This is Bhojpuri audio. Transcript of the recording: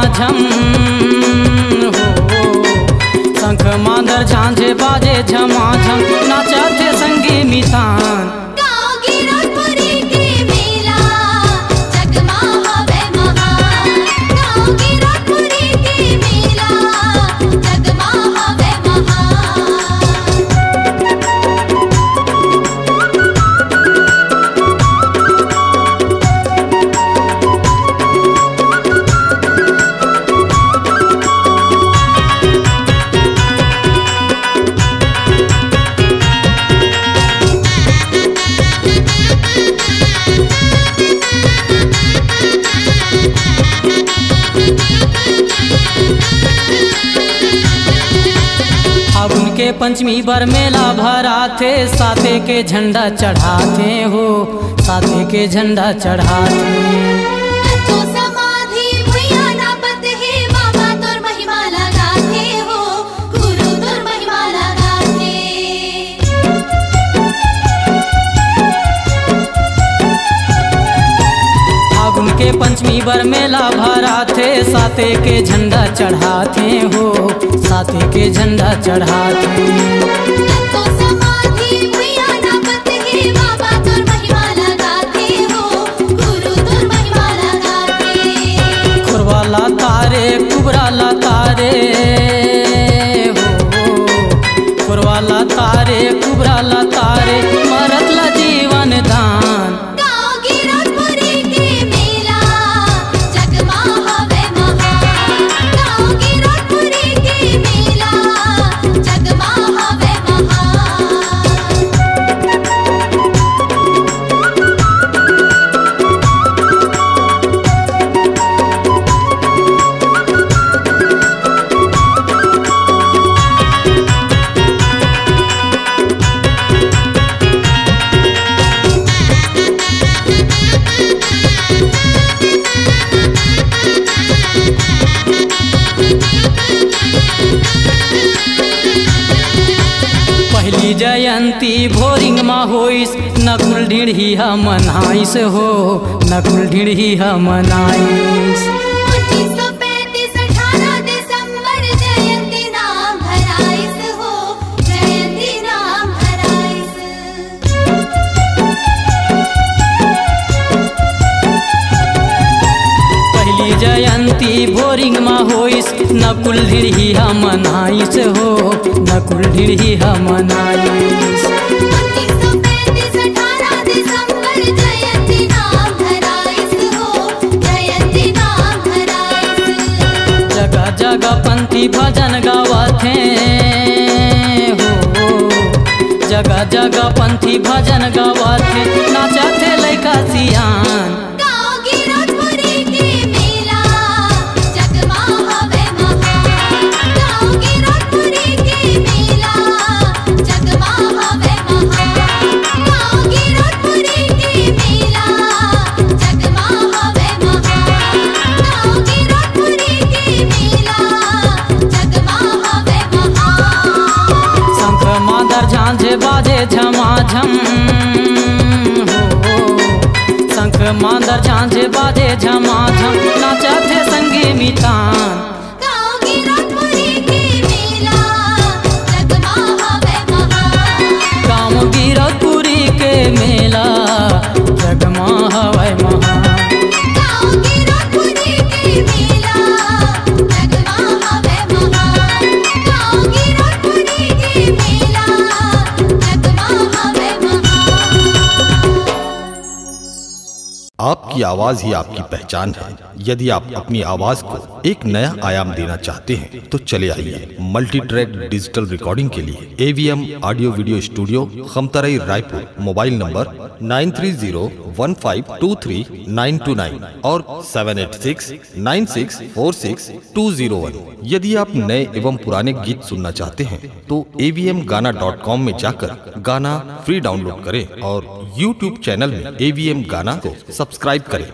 झमाझम हो। शंख मांदर झांझे बाजे झमाझम, नाचत थे संगी मितान। फागुन के पंचमी बर मेला भरा थे, साथे के झंडा चढ़ाते हो, साथे के झंडा चढ़ाते। फागुन के पंचमी बर मेला भरा थे, साथे के झंडा चढ़ाते हो, साथे के झंडा चढ़ाते। खुरवाला तारे कुबराला तारे हो, खुरवाला तारे कुबराला तारे, मरतला जीवन दान। पहली जयंती भोरिंग मा होइस, नकुल ढिढ़ी हा मनाइस हो, नकुल ढिढ़ी हा मनाइस। 1935 18 दिसंबर जयंती नाम धराइस हो, जयंती नाम धराइस। पहली जयंती भोरिंग मा होइस, नकुल ढिढ़ी हा मनाइस हो, नकुल ढिढ़ी हा मनाइस। 1935 18 दिसंबर जयंती नाम धराइस हो, जयंती नाम धराइस। जगह जगह पंथी भजन गावथे हो, जगह जगह पंथी भजन गावथे, नाचथे लइका सियान। झांझे बाजे झमाझम हो, शंख मांदर झांझे बाजे झमाझम, नाचत थे संगी मितान। गाँव गिरधपुरी के मेला जगमा हवै महा। आपकी आवाज ही आपकी पहचान है। यदि आप अपनी आवाज को एक नया आयाम देना चाहते हैं तो चले आइए मल्टी ट्रैक डिजिटल रिकॉर्डिंग के लिए AVM audio video studio, Khamtarai, Raipur. Mobile number 9301523929 और 7869646201। यदि आप नए एवं पुराने गीत सुनना चाहते हैं तो avmgana.com में जाकर गाना फ्री डाउनलोड करें और YouTube चैनल में AVM गाना को सब्सक्राइब करें।